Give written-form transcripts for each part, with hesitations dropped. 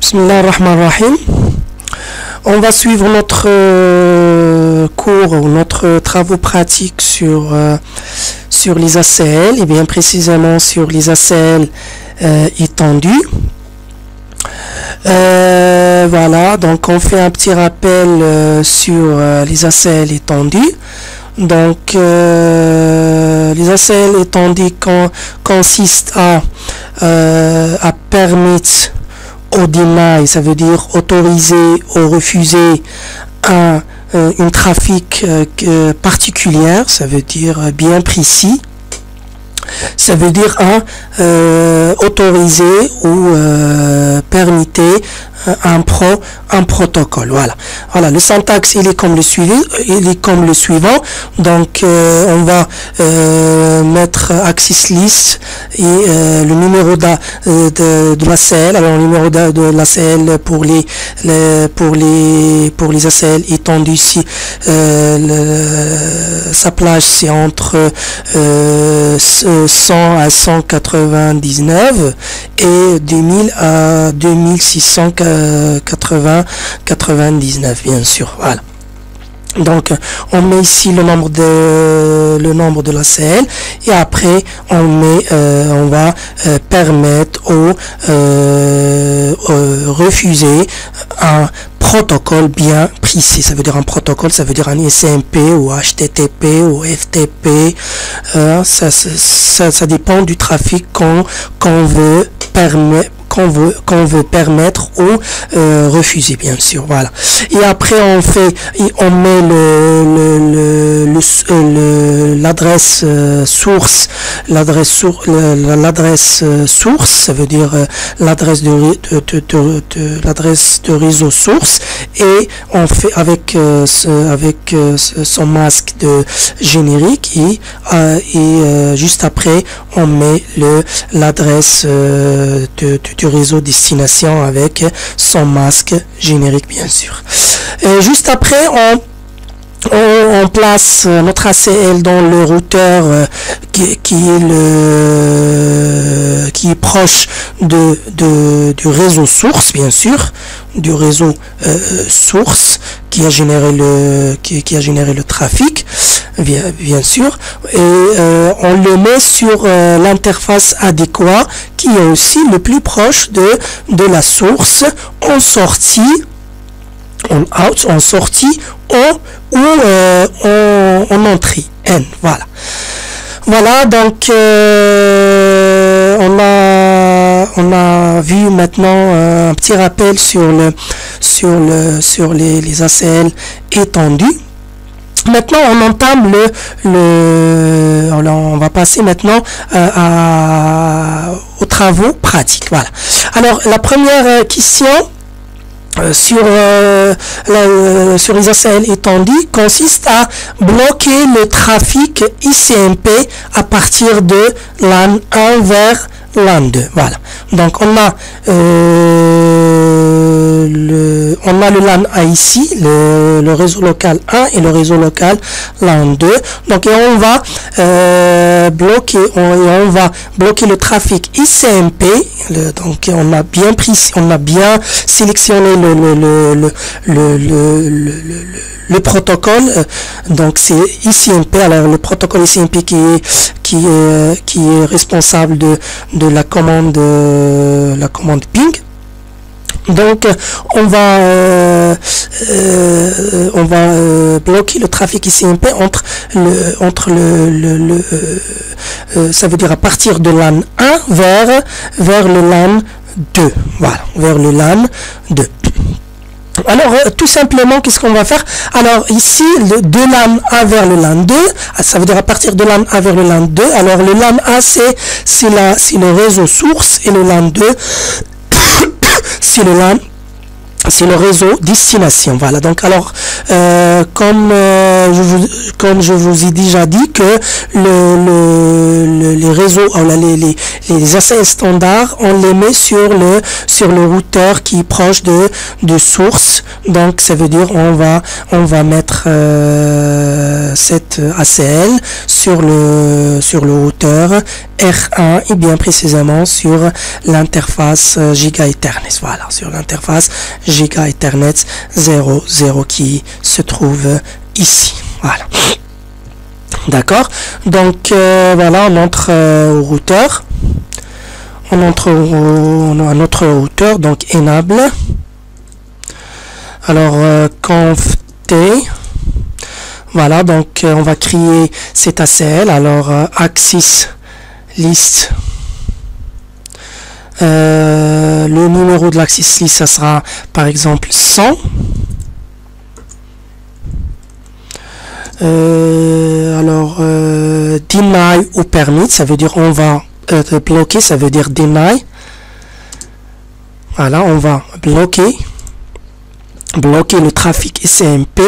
Bismillah ar-Rahman ar-Rahim. On va suivre notre cours ou notre travaux pratiques sur les ACL, et bien précisément sur les ACL étendus. Voilà, donc on fait un petit rappel sur les ACL étendus. Donc les ACL étendus consistent à permettre au deny, ça veut dire autoriser ou refuser une trafic particulière, ça veut dire bien précis. Ça veut dire autoriser ou permettre un protocole. Voilà, le syntaxe il est comme le suivant. Donc on va mettre access list et le numéro de l'ACL. Alors le numéro de l'ACL pour les ACL étendus ici, sa plage c'est entre 100 à 199 et 2000 à 2699 bien sûr. Voilà. Donc on met ici le nombre de l'ACL et après on va permettre ou refuser un protocole bien précis. Ça veut dire un protocole, ça veut dire un SMP ou HTTP ou FTP. Ça dépend du trafic qu'on veut permettre ou refuser, bien sûr. Voilà. Et après on met l'adresse source, l'adresse source, ça veut dire l'adresse de réseau source, et on fait avec son masque de générique et juste après on met l'adresse du réseau destination avec son masque générique, bien sûr. Et juste après on place notre ACL dans le routeur qui est proche du réseau source, bien sûr, du réseau source qui a généré le trafic, bien sûr, et on le met sur l'interface adéquate qui est aussi le plus proche de la source en sortie, en sortie ou en entrée N. Voilà, donc on a vu maintenant un petit rappel sur les ACL étendus. Maintenant on entame on va passer maintenant aux travaux pratiques. Voilà. Alors la première question sur les ACL étendus consiste à bloquer le trafic ICMP à partir de LAN 1 vers LAN 2. Voilà. Donc on a le LAN A ici, le réseau local 1 et le réseau local LAN 2. Donc et on va bloquer le trafic ICMP. Donc on a bien sélectionné le protocole. Donc c'est ICMP. Alors le protocole ICMP qui est responsable de la commande ping. Donc on va bloquer le trafic ICMP entre ça veut dire à partir de LAN 1 vers le LAN 2. Voilà, vers le LAN 2. Alors tout simplement, qu'est-ce qu'on va faire? Alors ici, de LAN A vers le LAN 2, ça veut dire à partir de LAN A vers le LAN 2. Alors le LAN A c'est le réseau source et le LAN 2 c'est le réseau destination. Voilà. Donc alors comme comme je vous ai déjà dit que les réseaux, les ACL standards, on les met sur le routeur qui est proche de source. Donc ça veut dire on va mettre cette ACL sur le routeur R1 et bien précisément sur l'interface Giga Ethernet. Voilà, sur l'interface Giga Ethernet 00 qui se trouve ici. Voilà. D'accord. Donc voilà, on entre au routeur. On entre à notre routeur, donc enable. Alors conf t. Voilà, donc on va créer cet ACL. Alors axis list. Le numéro de l'axis list, ça sera par exemple 100. Deny ou permit, ça veut dire on va bloquer, ça veut dire deny. Voilà, on va bloquer le trafic ICMP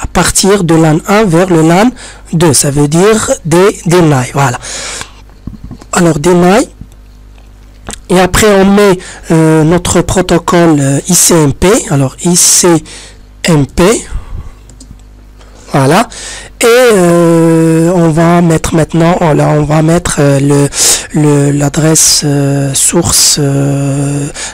à partir de LAN 1 vers le LAN 2, ça veut dire deny. Voilà. Alors deny. Et après on met notre protocole ICMP. Alors ICMP. Voilà. Et on va mettre maintenant, on va mettre l'adresse source,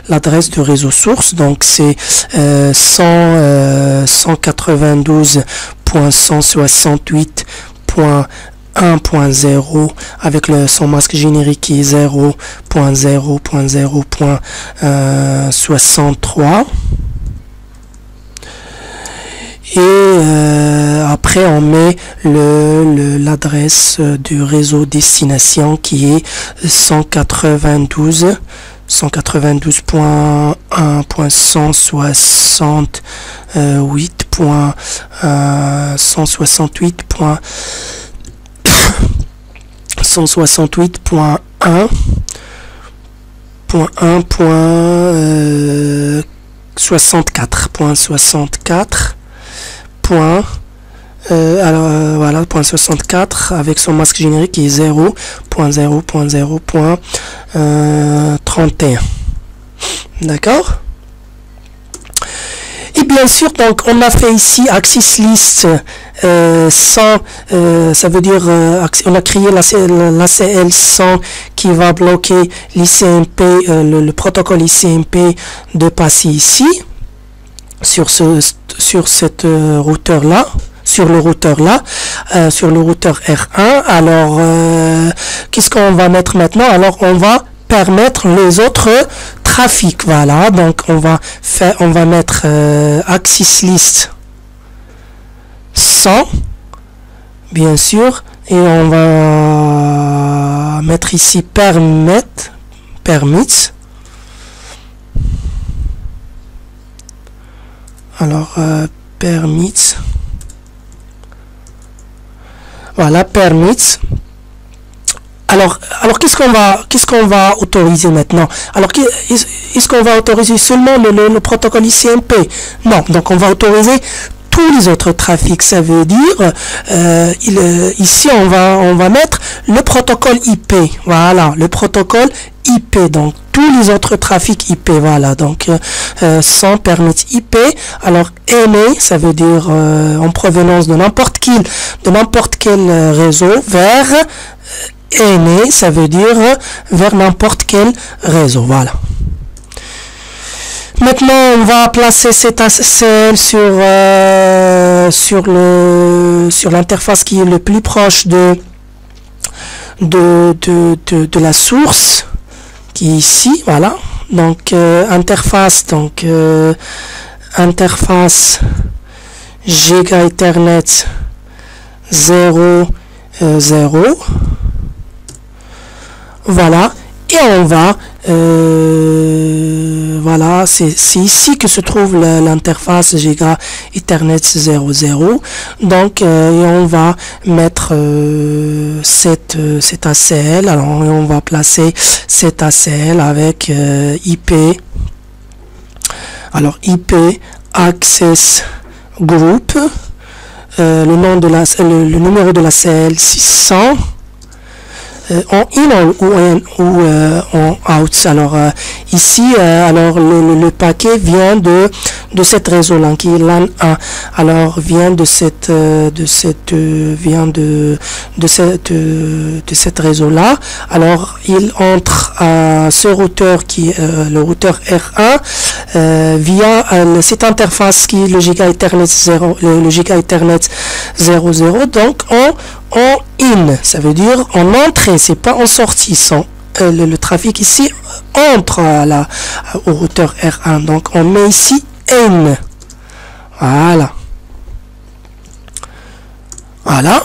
l'adresse de réseau source. Donc c'est 192.168.1.0 avec son masque générique qui est 0.0.0.63. Et après on met l'adresse du réseau destination qui est 168.168.1.64. Voilà, point 64 avec son masque générique qui est 0.0.0.31. D'accord. Et bien sûr, donc on a fait ici axis list ça veut dire on a créé l'ACL 100 qui va bloquer l'ICMP, le protocole ICMP de passer ici sur cette routeur là, sur le routeur R1. Alors qu'est-ce qu'on va mettre maintenant? Alors on va permettre les autres trafics. Voilà, donc on va mettre axis list 100 bien sûr, et on va mettre ici permits. Alors permits, voilà, permits. Alors qu'est-ce qu'on va autoriser maintenant? Alors est-ce qu'on va autoriser seulement le protocole ICMP? Non, donc on va autoriser tous les autres trafics. Ça veut dire ici on va mettre le protocole IP. Voilà, le protocole IP, donc tous les autres trafics IP. Voilà, donc sans permit IP. Alors NA, ça veut dire en provenance de n'importe quel réseau vers NA, ça veut dire vers n'importe quel réseau. Voilà. Maintenant, on va placer cet ACL sur l'interface qui est le plus proche de la source, qui est ici. Voilà. Donc interface Giga Ethernet 0.0. Voilà. Et on va voilà, c'est ici que se trouve l'interface Giga Ethernet 00. Donc et on va mettre cet ACL. Alors on va placer cet ACL avec IP. Alors IP Access Group le nom de le numéro de la cell 600 en in ou en out. Alors ici, alors le paquet vient de cette réseau là qui est LAN 1. Alors vient de cette réseau là. Alors il entre à ce routeur qui est le routeur R1 via cette interface qui est le Giga Ethernet 0, le Giga Ethernet 00. Donc en in, ça veut dire en entrée, c'est pas en sortie. Le trafic ici entre au routeur R1. Donc on met ici N. Voilà. Voilà.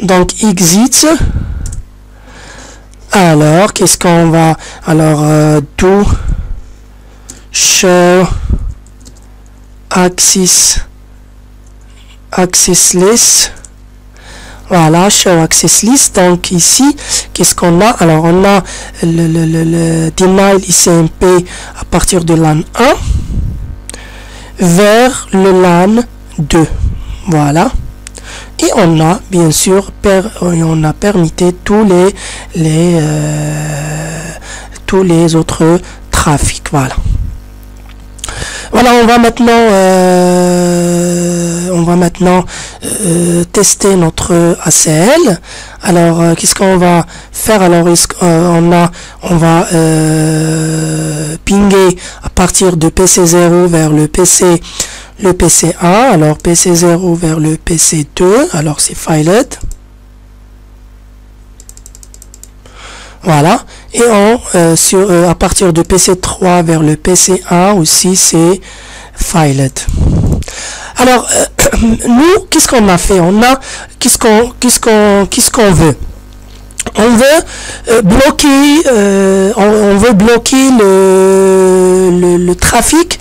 Donc exit. Alors qu'est-ce qu'on va, alors do show access list. Voilà, show access list. Donc ici, qu'est-ce qu'on a? Alors on a le denial ICMP à partir de LAN 1 vers le LAN 2. Voilà. Et on a bien sûr on a permité tous les autres trafics. Voilà. Voilà, on va maintenant tester notre ACL. Alors qu'est-ce qu'on va faire? Alors on va pinguer à partir de PC0 vers le PC1, alors PC0 vers le PC2, alors c'est filed. Voilà, et à partir de PC3 vers le PC1 aussi c'est filed. Alors nous, qu'est-ce qu'on a fait? Qu'est-ce qu'on veut? On veut bloquer, le trafic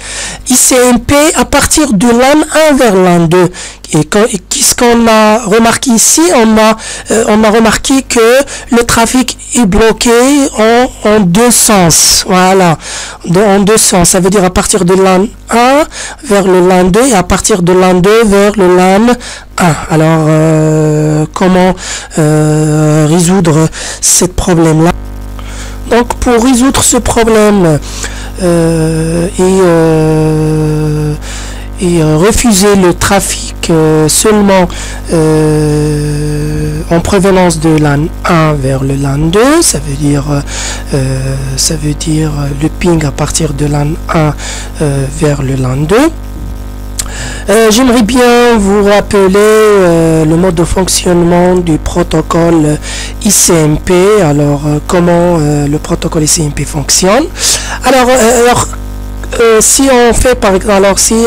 ICMP à partir de LAN 1 vers LAN 2. Et qu'est-ce qu'on a remarqué ici? On a remarqué que le trafic est bloqué en deux sens. Voilà, en deux sens. Ça veut dire à partir de LAN 1 vers le LAN 2 et à partir de LAN 2 vers le LAN 1. Alors, comment résoudre ce problème-là? Donc, pour résoudre ce problème et refuser le trafic seulement en provenance de LAN 1 vers le LAN 2, ça veut dire le ping à partir de LAN 1 vers le LAN 2. J'aimerais bien vous rappeler le mode de fonctionnement du protocole ICMP. Alors comment le protocole ICMP fonctionne? Alors si on fait par exemple, alors si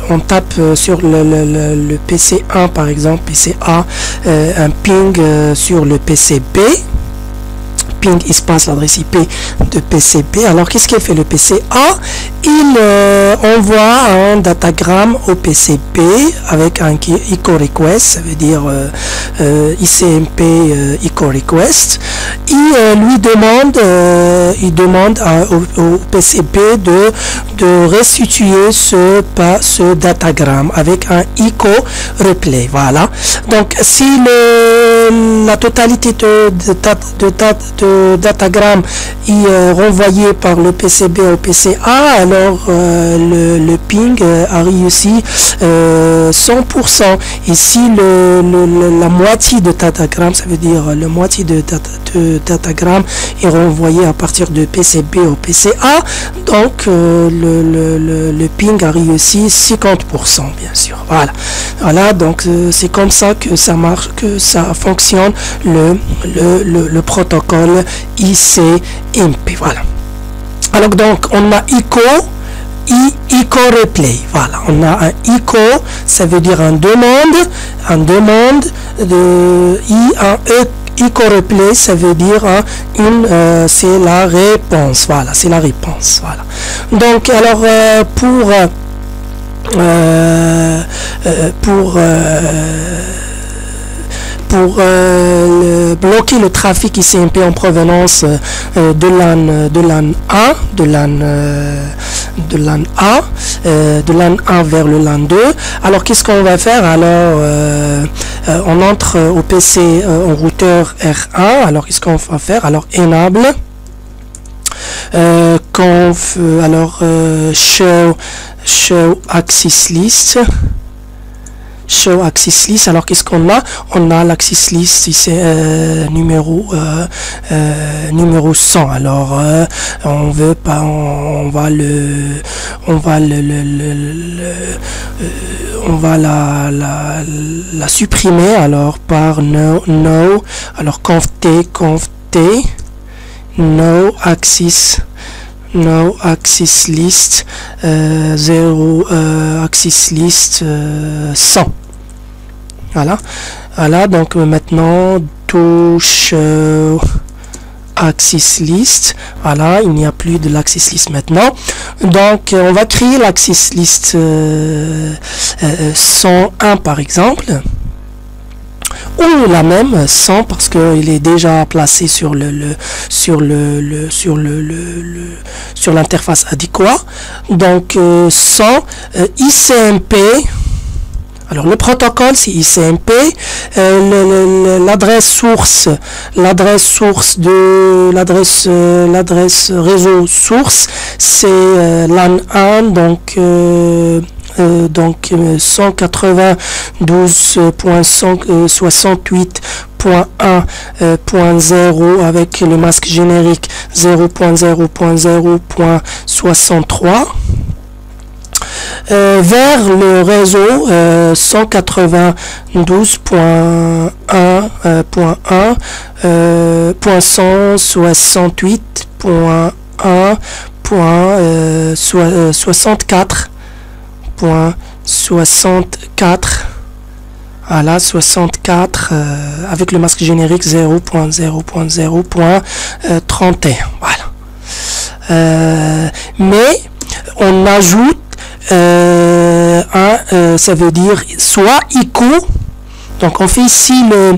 on tape sur le PC1 par exemple, PCA, un ping sur le PCB, ping espace l'adresse IP de PCB. Alors qu'est-ce qu'il fait le PCA? Il envoie un datagramme au PCB avec un ICO request, ça veut dire ICMP ICO request. Il lui demande, au PCB de restituer ce datagramme avec un ICO replay. Voilà. Donc si la totalité de datagramme est renvoyé par le PCB au PCA, alors le ping a réussi 100%. Et si la moitié de datagramme, ça veut dire la moitié de datagramme est renvoyé à partir de PCB au PCA, donc le ping a réussi 50%, bien sûr. Voilà, donc c'est comme ça que ça marche, que ça fonctionne le protocole ICMP. Voilà. Alors donc on a ICO replay. Voilà, on a un ICO, ça veut dire un demande de ICO replay, ça veut dire c'est la réponse. Voilà, c'est la réponse. Voilà. Donc alors pour bloquer le trafic ICMP en provenance de LAN 1, LAN A, de LAN 1 vers le LAN 2. Alors qu'est-ce qu'on va faire? Alors on entre au PC au routeur R1. Alors qu'est-ce qu'on va faire? Alors enable conf, alors show access list. Show access list. Alors qu'est-ce qu'on a? On a l'access list ici, numéro 100. Alors on veut pas, on va la supprimer alors par no, alors conf t no access list 0 access list 100. Voilà, donc maintenant to show access list. Voilà, il n'y a plus de l'access list maintenant. Donc on va créer l'access list 101 par exemple, ou la même 100 parce qu'il est déjà placé sur l'interface adéquate. Donc 100 ICMP. Alors le protocole c'est ICMP, l'adresse source réseau source c'est LAN 1, donc 192.168.1.0 avec le masque générique 0.0.0.63 vers le réseau 192.1.1.64. Voilà, 64 avec le masque générique 0.0.0.31. Voilà. Mais on ajoute ça veut dire soit ICO. Donc on fait ici le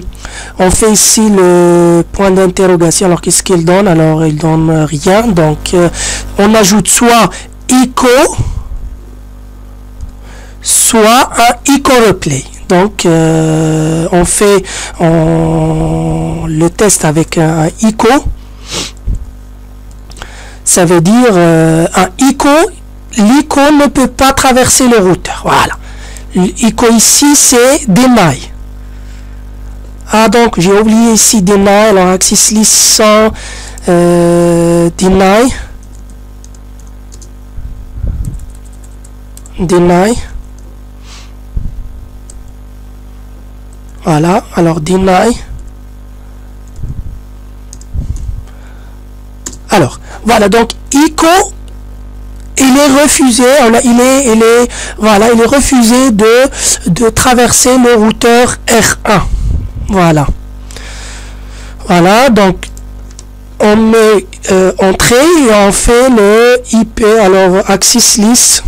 point d'interrogation. Alors qu'est-ce qu'il donne? Alors il donne rien. Donc on ajoute soit ICO, soit un ICO replay. Donc on fait le test avec un ICO. Ça veut dire un ICO. L'ICO ne peut pas traverser le routeur. Voilà. L'ICO ici c'est deny. Ah donc j'ai oublié ici deny. Alors access list 100 deny. Voilà. Alors deny. Alors voilà, donc ICO il est refusé, il est refusé de traverser le routeur R1. Voilà, donc on met entrée et on fait le IP. Alors access list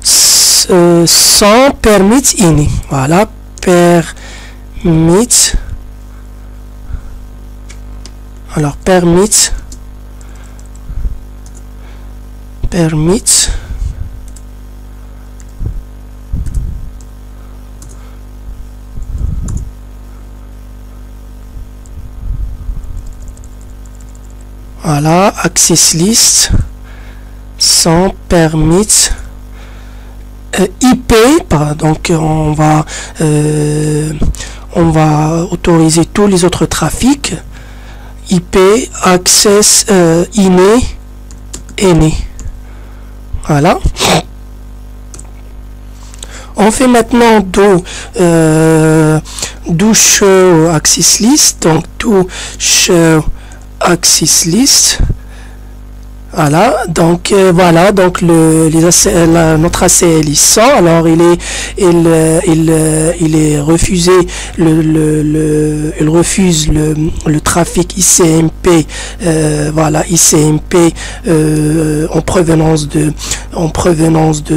100 permit ini. Voilà, permit. Alors permit. Voilà, access list sans permit IP. Donc on va autoriser tous les autres trafics. IP access ini. Voilà. On fait maintenant do show access list. Donc do show access list. Voilà, donc notre ACL 100. Alors il est refusé il refuse le trafic ICMP. Voilà, ICMP en provenance de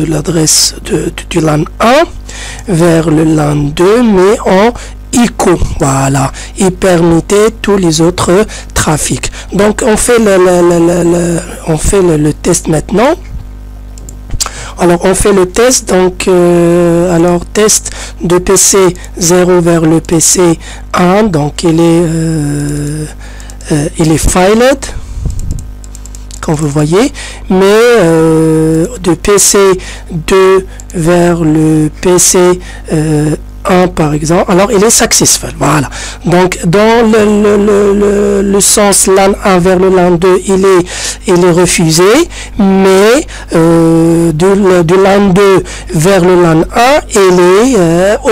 l'adresse du LAN 1 vers le LAN 2, mais en ICO, voilà, et permettait tous les autres trafics. Donc on fait le test maintenant. Alors on fait le test, donc alors test de PC 0 vers le PC 1, donc il est filed, comme vous voyez, mais de PC 2 vers le PC 1 par exemple, alors il est successful, voilà. Donc dans le sens LAN 1 vers le LAN 2, il est refusé, mais de LAN 2 vers le LAN 1, il est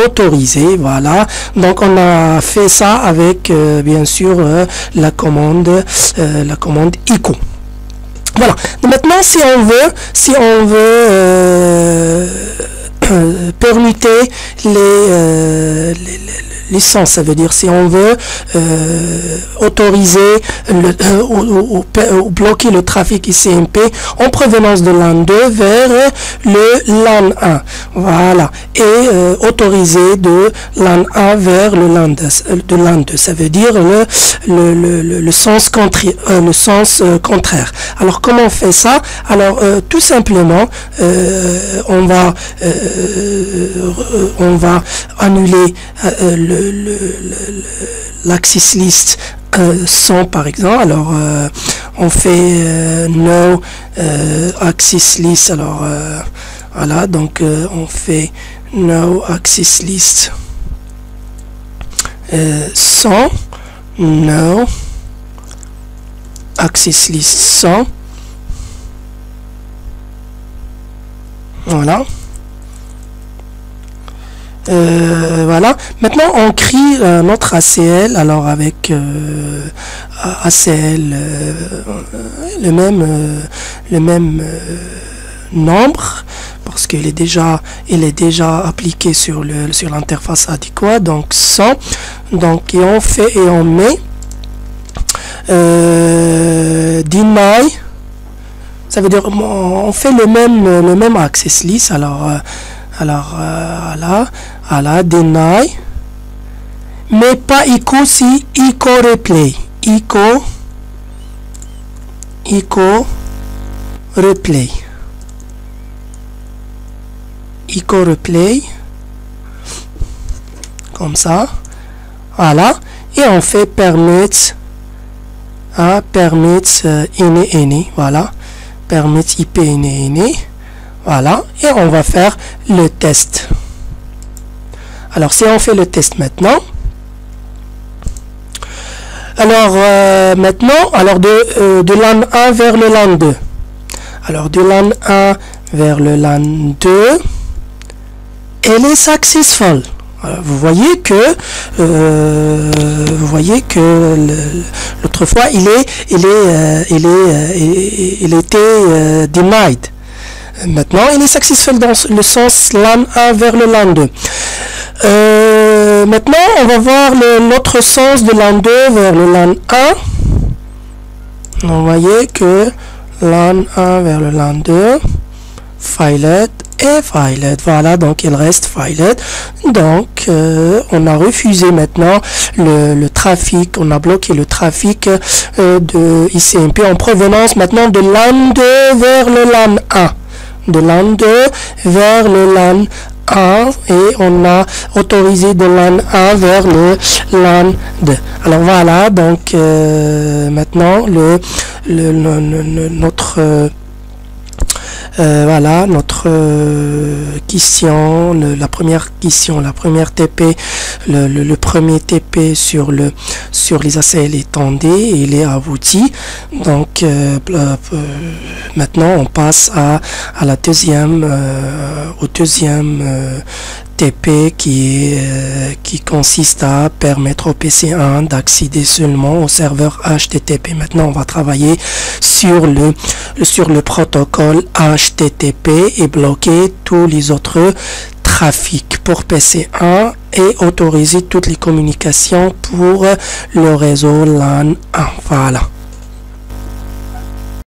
autorisé, voilà. Donc on a fait ça avec bien sûr la commande ICO. Voilà. Maintenant, si on veut permuter les sens, ça veut dire si on veut autoriser ou bloquer le trafic ICMP en provenance de LAN 2 vers le LAN 1, voilà, et autoriser de LAN 1 vers le LAN 2, ça veut dire le sens contraire. Alors comment on fait ça? Alors tout simplement on va annuler l'access list 100 par exemple. Alors on fait no access list, alors voilà, donc on fait no access list 100, no access list 100, voilà. Voilà. Maintenant on crie notre ACL, alors avec ACL le même nombre, parce qu'il est déjà appliqué sur l'interface adéquate, donc 100, donc et on met deny, ça veut dire on fait le même access list, alors voilà, deny, mais pas ICO, si ICO replay, ICO replay, ICO replay, comme ça, voilà, et on fait permit any, voilà, permit IP any, voilà, et on va faire le test. Alors si on fait le test maintenant, alors maintenant, alors de LAN 1 vers le LAN 2, alors de LAN 1 vers le LAN 2, elle est successful. Alors, vous voyez que l'autre fois il était denied. Maintenant, il est successful dans le sens LAN 1 vers le LAN 2. Maintenant, on va voir l'autre sens de LAN 2 vers le LAN 1. Vous voyez que LAN 1 vers le LAN 2, filed et filed. Voilà, donc il reste filed. Donc, on a refusé maintenant le trafic, on a bloqué le trafic de ICMP en provenance maintenant de LAN 2 vers le LAN 1. De LAN 2 vers le LAN 1 et on a autorisé de LAN 1 vers le LAN 2. Alors voilà, donc maintenant notre question, la première TP, le premier TP sur les ACL étendés, il est abouti. Donc maintenant on passe à la deuxième au deuxième TP qui consiste à permettre au PC1 d'accéder seulement au serveur HTTP. Maintenant on va travailler sur le protocole HTTP et bloquer tous les autres trafics pour PC1 et autoriser toutes les communications pour le réseau LAN 1. Voilà.